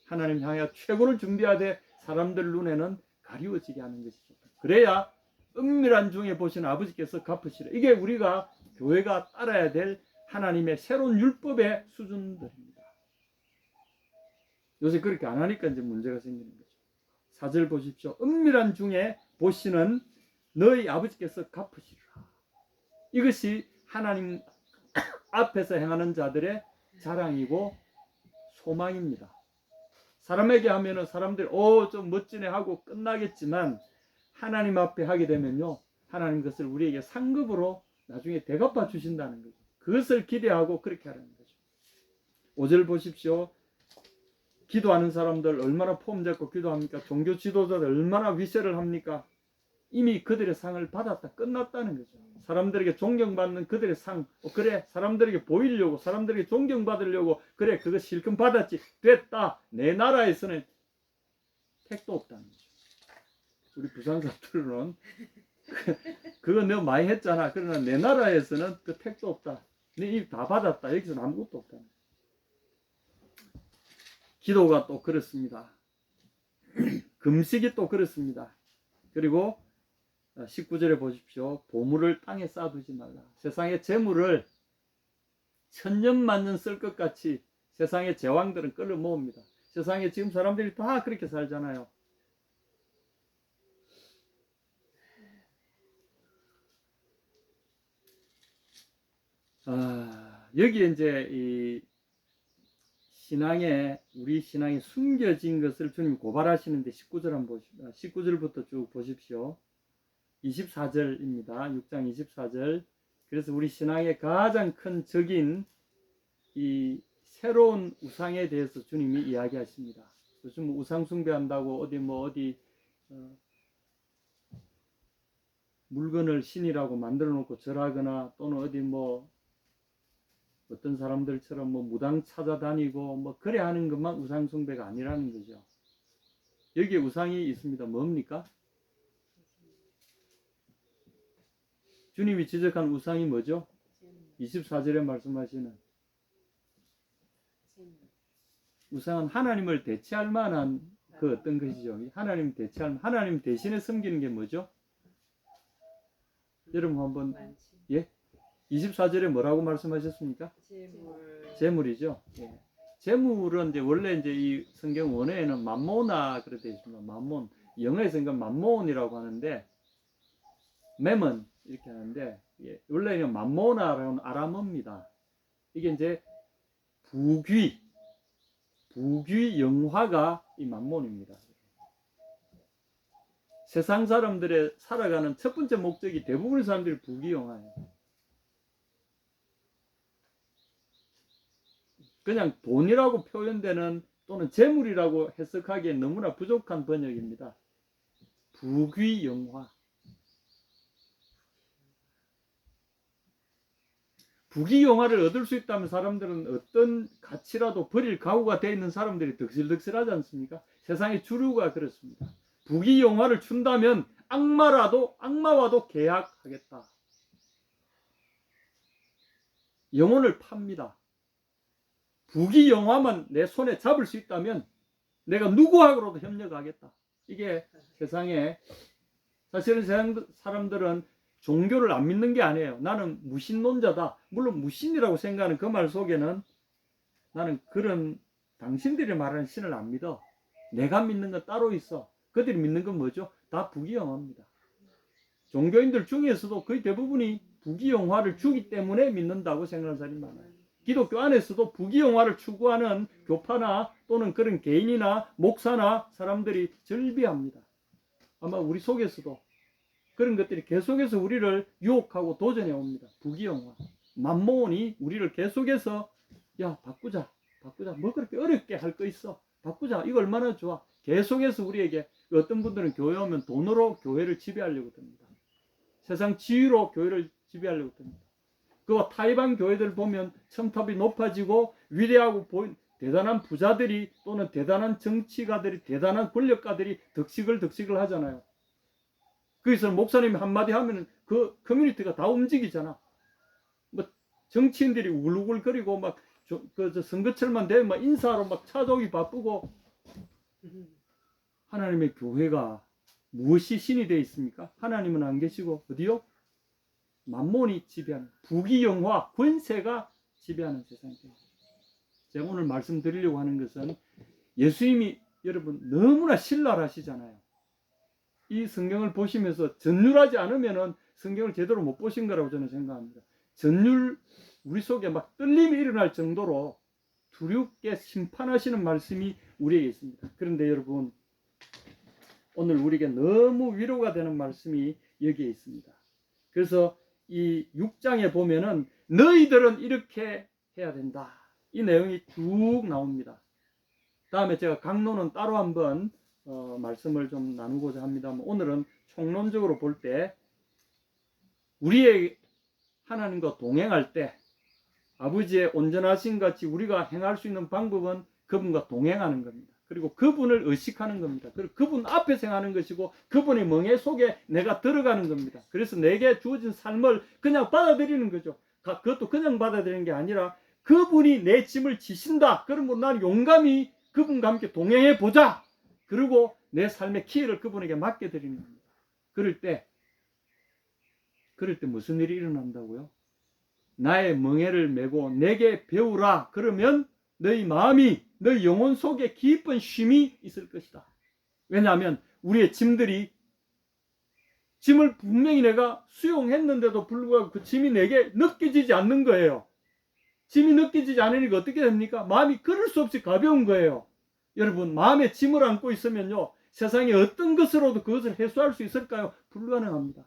하나님 향해 최고를 준비하되 사람들 눈에는 가리워지게 하는 것이 좋다. 그래야 은밀한 중에 보시는 아버지께서 갚으시라. 이게 우리가 교회가 따라야 될 하나님의 새로운 율법의 수준들입니다. 요새 그렇게 안 하니까 이제 문제가 생기는 거죠. 4절 보십시오. 은밀한 중에 보시는 너희 아버지께서 갚으시리라. 이것이 하나님 앞에서 행하는 자들의 자랑이고 소망입니다. 사람에게 하면은 사람들이 좀 멋지네 하고 끝나겠지만 하나님 앞에 하게 되면요, 하나님 그것을 우리에게 상급으로 나중에 대갚아 주신다는 거죠. 그것을 기대하고 그렇게 하라는 거죠. 5절 보십시오. 기도하는 사람들 얼마나 폼 잡고 기도합니까? 종교 지도자들 얼마나 위세를 합니까? 이미 그들의 상을 받았다. 끝났다는 거죠. 사람들에게 존경받는 그들의 상. 그래, 사람들에게 보이려고, 사람들에게 존경받으려고, 그래, 그거 실컷 받았지. 됐다. 내 나라에서는 택도 없다는 거죠. 우리 부산 사투리로는 그거 내가 많이 했잖아. 그러나 내 나라에서는 그 택도 없다. 네 입 다 받았다. 여기서는 아무것도 없다. 기도가 또 그렇습니다. 금식이 또 그렇습니다. 그리고 19절에 보십시오. 보물을 땅에 쌓아두지 말라. 세상의 재물을 천년만년 쓸 것 같이 세상의 제왕들은 끌어 모읍니다. 세상에 지금 사람들이 다 그렇게 살잖아요. 여기에 이제 이 우리 신앙에 숨겨진 것을 주님 고발하시는데 19절 한번 보십시오. 19절부터 쭉 보십시오. 24절입니다. 6장 24절. 그래서 우리 신앙의 가장 큰 적인 이 새로운 우상에 대해서 주님이 이야기하십니다. 요즘 우상 숭배한다고 어디 물건을 신이라고 만들어 놓고 절하거나 또는 어디 어떤 사람들처럼 무당 찾아다니고 그래 하는 것만 우상 숭배가 아니라는 거죠. 여기에 우상이 있습니다. 뭡니까? 주님이 지적한 우상이 뭐죠? 24절에 말씀하시는 우상은 하나님을 대체할 만한 그 어떤 것이죠. 하나님 대신에 섬기는 게 뭐죠? 여러분 한번 24절에 뭐라고 말씀하셨습니까? 재물이죠. 예. 재물은 이제 원래 이제 이 성경 원어에는 맘모나 그렇게 되어 있습니다. 맘몬. 영어에서 이건 맘몬이라고 하는데 맴은 이렇게 하는데 원래는 맘모나라는 아람어입니다. 이게 이제 부귀 영화가 이 맘몬입니다. 세상 사람들의 살아가는 첫 번째 목적이 대부분의 사람들이 부귀 영화예요. 그냥 돈이라고 표현되는 또는 재물이라고 해석하기에 너무나 부족한 번역입니다. 부귀 영화. 부귀 영화를 얻을 수 있다면 사람들은 어떤 가치라도 버릴 각오가 되어 있는 사람들이 득실득실하지 않습니까? 세상의 주류가 그렇습니다. 부귀 영화를 준다면 악마와도 계약하겠다. 영혼을 팝니다. 부귀 영화만 내 손에 잡을 수 있다면 내가 누구하고라도 협력하겠다. 이게 세상에 사실은 세상 사람들은 종교를 안 믿는 게 아니에요. 나는 무신론자다. 물론 무신이라고 생각하는 그 말 속에는 나는 그런 당신들이 말하는 신을 안 믿어. 내가 믿는 건 따로 있어. 그들이 믿는 건 뭐죠? 다 부귀영화입니다. 종교인들 중에서도 거의 대부분이 부귀영화를 주기 때문에 믿는다고 생각하는 사람이 많아요. 기독교 안에서도 부귀영화를 추구하는 교파나 또는 그런 개인이나 목사나 사람들이 절비합니다. 아마 우리 속에서도 그런 것들이 계속해서 우리를 유혹하고 도전해 옵니다. 부귀영화. 맘몬이 우리를 계속해서 야 바꾸자. 뭐 그렇게 어렵게 할 거 있어. 바꾸자. 이거 얼마나 좋아. 계속해서 우리에게 어떤 분들은 교회 오면 돈으로 교회를 지배하려고 듭니다. 세상 지위로 교회를 지배하려고 듭니다. 그와 타이반 교회들 보면 첨탑이 높아지고 위대하고 대단한 부자들이 또는 대단한 정치가들이 대단한 권력가들이 득식을 하잖아요. 거기서 목사님이 한마디 하면 그 커뮤니티가 다 움직이잖아. 정치인들이 울글거리고 선거철만 되면 인사로 차족이 바쁘고. 하나님의 교회가 무엇이 신이 되어 있습니까? 하나님은 안 계시고 어디요? 만몬이 지배하는 부귀영화 권세가 지배하는 세상입니다. 제가 오늘 말씀드리려고 하는 것은 예수님이 여러분 너무나 신랄하시잖아요. 이 성경을 보시면서 전율하지 않으면 성경을 제대로 못 보신 거라고 저는 생각합니다. 전율 우리 속에 떨림이 일어날 정도로 두렵게 심판하시는 말씀이 우리에게 있습니다. 그런데 여러분 오늘 우리에게 너무 위로가 되는 말씀이 여기에 있습니다. 그래서 이 6장에 보면은 너희들은 이렇게 해야 된다. 이 내용이 쭉 나옵니다. 다음에 제가 강론은 따로 한번 말씀을 좀 나누고자 합니다만 오늘은 총론적으로 볼 때 우리의 하나님과 동행할 때 아버지의 온전하신 같이 우리가 행할 수 있는 방법은 그분과 동행하는 겁니다. 그리고 그분을 의식하는 겁니다. 그리고 그분 앞에서 행하는 것이고 그분의 멍에 속에 내가 들어가는 겁니다. 그래서 내게 주어진 삶을 그냥 받아들이는 거죠. 그것도 그냥 받아들이는 게 아니라 그분이 내 짐을 지신다. 그러면 난 용감히 그분과 함께 동행해 보자. 그리고 내 삶의 키를 그분에게 맡겨드리는 겁니다. 그럴 때 무슨 일이 일어난다고요? 나의 멍에를 메고 내게 배우라. 그러면 너희 마음이 너희 영혼 속에 깊은 쉼이 있을 것이다. 왜냐하면 우리의 짐을 분명히 내가 수용했는데도 불구하고 그 짐이 내게 느껴지지 않는 거예요. 짐이 느껴지지 않으니까 어떻게 됩니까? 마음이 그럴 수 없이 가벼운 거예요. 여러분, 마음에 짐을 안고 있으면요, 세상에 어떤 것으로도 그것을 해소할 수 있을까요? 불가능합니다.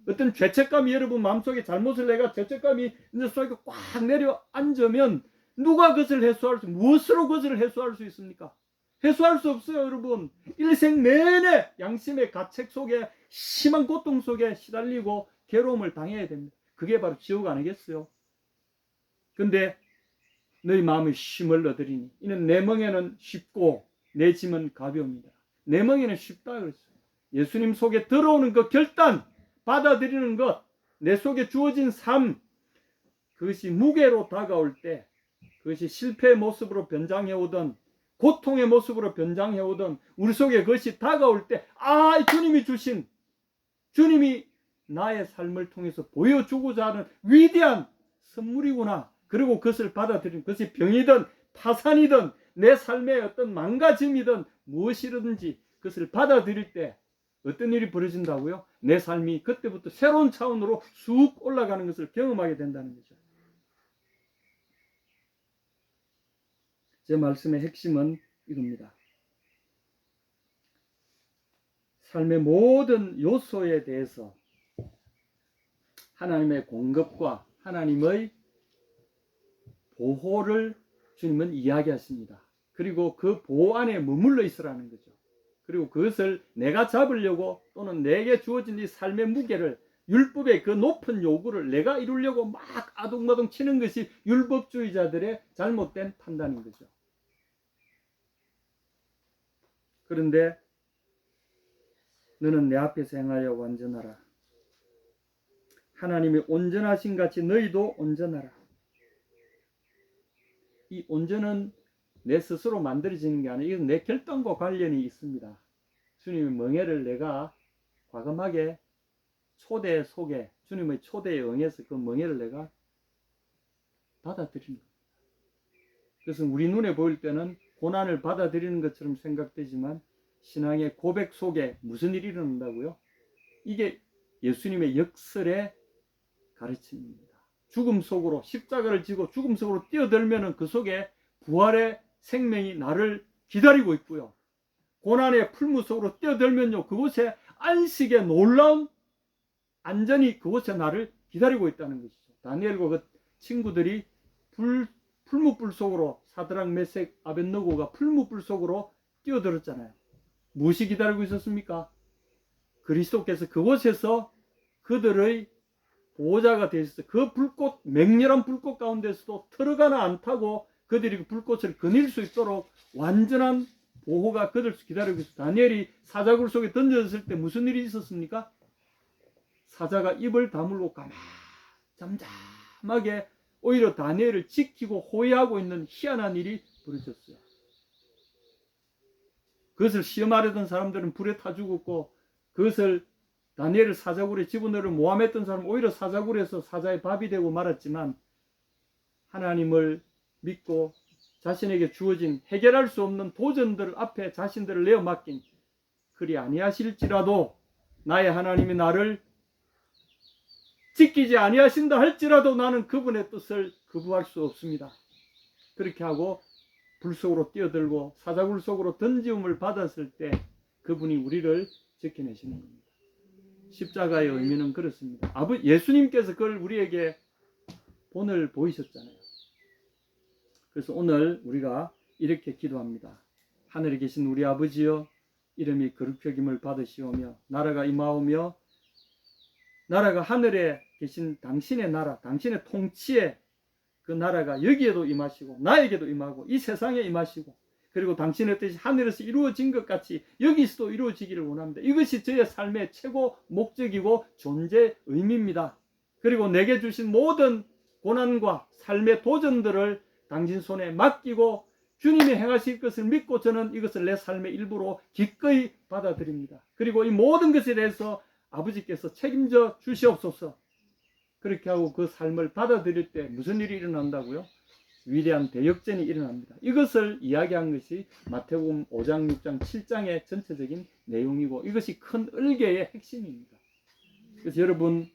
어떤 죄책감이 여러분 마음속에 잘못을 내가 죄책감이 이제 속에 꽉 내려앉으면 누가 그것을 무엇으로 그것을 해소할 수 있습니까? 해소할 수 없어요, 여러분. 일생 내내 양심의 가책 속에 심한 고통 속에 시달리고 괴로움을 당해야 됩니다. 그게 바로 지옥 아니겠어요? 근데 너희 마음의 쉼을 얻으리니 이는 내 멍에는 쉽고 내 짐은 가벼웁니다. 내 멍에는 쉽다 그랬어요. 예수님 속에 들어오는 그 결단, 받아들이는 것, 내 속에 주어진 삶, 그것이 무게로 다가올 때, 그것이 실패의 모습으로 변장해 오던, 고통의 모습으로 변장해 오던 우리 속에 그것이 다가올 때, 주님이 나의 삶을 통해서 보여주고자 하는 위대한 선물이구나. 그리고 그것을 받아들이는, 그것이 병이든 파산이든 내 삶의 어떤 망가짐이든 무엇이든지 그것을 받아들일 때 어떤 일이 벌어진다고요? 내 삶이 그때부터 새로운 차원으로 쑥 올라가는 것을 경험하게 된다는 거죠. 제 말씀의 핵심은 이겁니다. 삶의 모든 요소에 대해서 하나님의 공급과 하나님의 보호를 주님은 이야기하십니다. 그리고 그 보호 안에 머물러 있으라는 거죠. 그리고 그것을 내가 잡으려고 또는 내게 주어진 이 삶의 무게를, 율법의 그 높은 요구를 내가 이루려고 막 아둥바둥 치는 것이 율법주의자들의 잘못된 판단인 거죠. 그런데 너는 내 앞에서 행하여 완전하라. 하나님이 온전하신 같이 너희도 온전하라. 이 온전은 내 스스로 만들어지는 게 아니라 이건 내 결단과 관련이 있습니다. 주님의 멍에를 내가 과감하게 초대 속에, 주님의 초대에 응해서 그 멍에를 내가 받아들이는 겁니다. 그것은 우리 눈에 보일 때는 고난을 받아들이는 것처럼 생각되지만 신앙의 고백 속에 무슨 일이 일어난다고요? 이게 예수님의 역설의 가르침입니다. 죽음 속으로, 십자가를 지고 죽음 속으로 뛰어들면 그 속에 부활의 생명이 나를 기다리고 있고요. 고난의 풀무 속으로 뛰어들면요, 그곳에 안식의 놀라운 안전이 그곳에 나를 기다리고 있다는 것이죠. 다니엘과 그 친구들이 풀무불 속으로, 사드락 메색 아벳느고가 풀무불 속으로 뛰어들었잖아요. 무엇이 기다리고 있었습니까? 그리스도께서 그곳에서 그들의 보호자가 되셔서 그 불꽃, 맹렬한 불꽃 가운데서도 들어가나 안 타고 그들이 그 불꽃을 거닐 수 있도록 완전한 보호가 그들 기다리고 있어요. 다니엘이 사자굴 속에 던져졌을 때 무슨 일이 있었습니까? 사자가 입을 다물고 잠잠하게 오히려 다니엘을 지키고 호위하고 있는 희한한 일이 벌어졌어요. 그것을 시험하려던 사람들은 불에 타 죽었고, 그것을 다니엘을 사자굴에 집어넣으려 모함했던 사람은 오히려 사자굴에서 사자의 밥이 되고 말았지만, 하나님을 믿고 자신에게 주어진 해결할 수 없는 도전들 앞에 자신들을 내어 맡긴, 그리 아니하실지라도 나의 하나님이 나를 지키지 아니하신다 할지라도 나는 그분의 뜻을 거부할 수 없습니다. 그렇게 하고 불 속으로 뛰어들고 사자굴 속으로 던짐을 받았을 때 그분이 우리를 지켜내시는 겁니다. 십자가의 의미는 그렇습니다. 예수님께서 그걸 우리에게 본을 보이셨잖아요. 그래서 오늘 우리가 이렇게 기도합니다. 하늘에 계신 우리 아버지여, 이름이 거룩히 여김을 받으시오며 나라가 임하오며 나라가 하늘에 계신 당신의 나라, 당신의 통치에 그 나라가 여기에도 임하시고 나에게도 임하고 이 세상에 임하시고 그리고 당신의 뜻이 하늘에서 이루어진 것 같이 여기서도 이루어지기를 원합니다. 이것이 저의 삶의 최고 목적이고 존재 의미입니다. 그리고 내게 주신 모든 고난과 삶의 도전들을 당신 손에 맡기고 주님이 행하실 것을 믿고 저는 이것을 내 삶의 일부로 기꺼이 받아들입니다. 그리고 이 모든 것에 대해서 아버지께서 책임져 주시옵소서. 그렇게 하고 그 삶을 받아들일 때 무슨 일이 일어난다고요? 위대한 대역전이 일어납니다. 이것을 이야기한 것이 마태복음 5장, 6장, 7장의 전체적인 내용이고 이것이 큰 을개의 핵심입니다. 그래서 여러분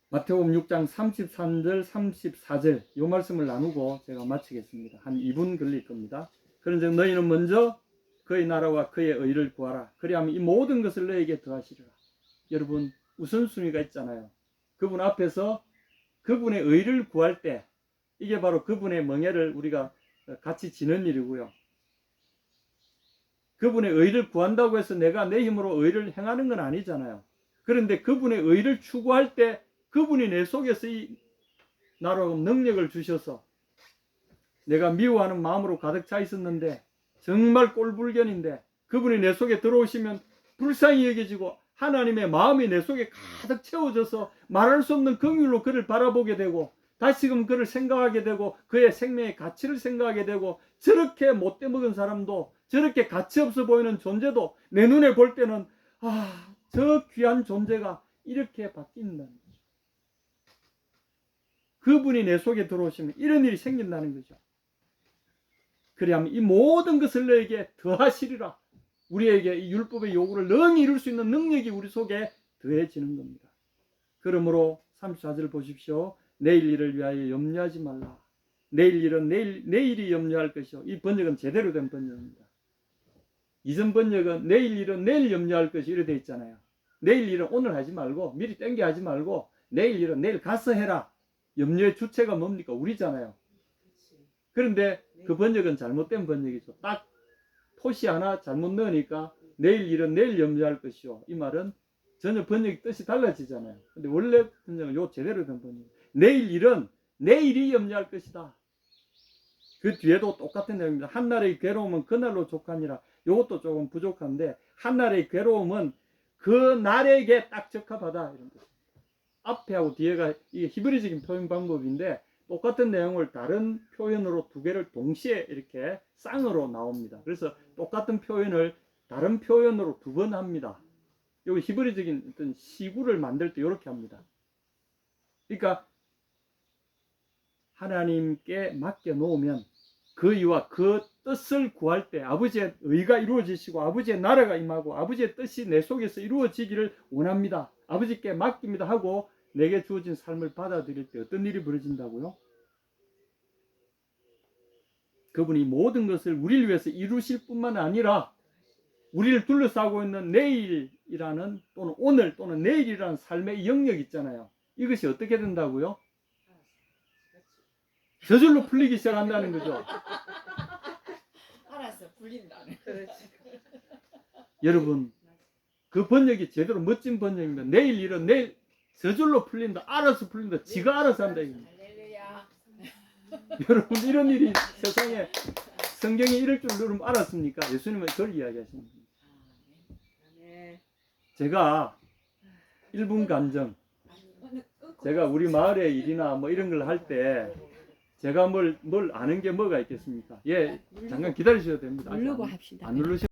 마태복음 6장 33절, 34절 이 말씀을 나누고 제가 마치겠습니다. 한 2분 걸릴 겁니다. 그런즉 너희는 먼저 그의 나라와 그의 의를 구하라. 그리하면 이 모든 것을 너에게 더하시리라. 여러분 우선순위가 있잖아요. 그분 앞에서 그분의 의를 구할 때 이게 바로 그분의 멍에를 우리가 같이 지는 일이고요. 그분의 의를 구한다고 해서 내가 내 힘으로 의를 행하는 건 아니잖아요. 그런데 그분의 의를 추구할 때 그분이 내 속에서 이 나로 능력을 주셔서 내가 미워하는 마음으로 가득 차 있었는데 정말 꼴불견인데 그분이 내 속에 들어오시면 불쌍히 여겨지고 하나님의 마음이 내 속에 가득 채워져서 말할 수 없는 긍휼로 그를 바라보게 되고 다시금 그를 생각하게 되고 그의 생명의 가치를 생각하게 되고 저렇게 못돼 먹은 사람도 저렇게 가치 없어 보이는 존재도 내 눈에 볼 때는 저 귀한 존재가 이렇게 바뀐다는 거죠. 그분이 내 속에 들어오시면 이런 일이 생긴다는 거죠. 그리하면 이 모든 것을 너에게 더하시리라. 우리에게 이 율법의 요구를 능히 이룰 수 있는 능력이 우리 속에 더해지는 겁니다. 그러므로 34절 보십시오. 내일 일을 위하여 염려하지 말라. 내일 일은 내일이 염려할 것이요. 이 번역은 제대로 된 번역입니다. 이전 번역은 내일 일은 내일 염려할 것이 이렇게 되어 있잖아요. 내일 일은 오늘 하지 말고 미리 땡겨 하지 말고 내일 일은 내일 가서 해라. 염려의 주체가 뭡니까? 우리잖아요. 그런데 그 번역은 잘못된 번역이죠. 딱 토시 하나 잘못 넣으니까 내일 일은 내일 염려할 것이요. 이 말은 전혀 번역이 뜻이 달라지잖아요. 근데 원래 번역은 요 제대로 된 번역. 내일 일은 내일이 염려할 것이다. 그 뒤에도 똑같은 내용입니다. 한날의 괴로움은 그날로 족하니라. 요것도 조금 부족한데 한날의 괴로움은 그 날에게 딱 적합하다. 이런 거. 앞에하고 뒤에가 이게 히브리적인 표현 방법인데 똑같은 내용을 다른 표현으로 두 개를 동시에 이렇게 쌍으로 나옵니다. 그래서 똑같은 표현을 다른 표현으로 두 번 합니다. 여기 히브리적인 어떤 시구를 만들 때 이렇게 합니다. 그러니까 하나님께 맡겨놓으면 그 이와 그 뜻을 구할 때 아버지의 의가 이루어지시고 아버지의 나라가 임하고 아버지의 뜻이 내 속에서 이루어지기를 원합니다. 아버지께 맡깁니다 하고 내게 주어진 삶을 받아들일 때 어떤 일이 벌어진다고요? 그분이 모든 것을 우리를 위해서 이루실 뿐만 아니라 우리를 둘러싸고 있는 내일이라는 또는 오늘 또는 내일이라는 삶의 영역 있잖아요. 이것이 어떻게 된다고요? 저절로 풀리기 시작한다는 거죠. 알았어, 풀린다네. 여러분, 그 번역이 제대로 멋진 번역입니다. 내일 일은 내일 저절로 풀린다. 알아서 풀린다. 지가 알아서 한다. 할렐루야. 여러분, 이런 일이 세상에 성경에 이럴 줄 여러분 알았습니까? 예수님은 그걸 이야기하십니다. 제가 1분 간정, 제가 우리 마을의 일이나 뭐 이런 걸 할 때 제가 뭘 아는 게 뭐가 있겠습니까? 예, 잠깐 기다리셔도 됩니다. 누르고 합시다. 안 누르셔.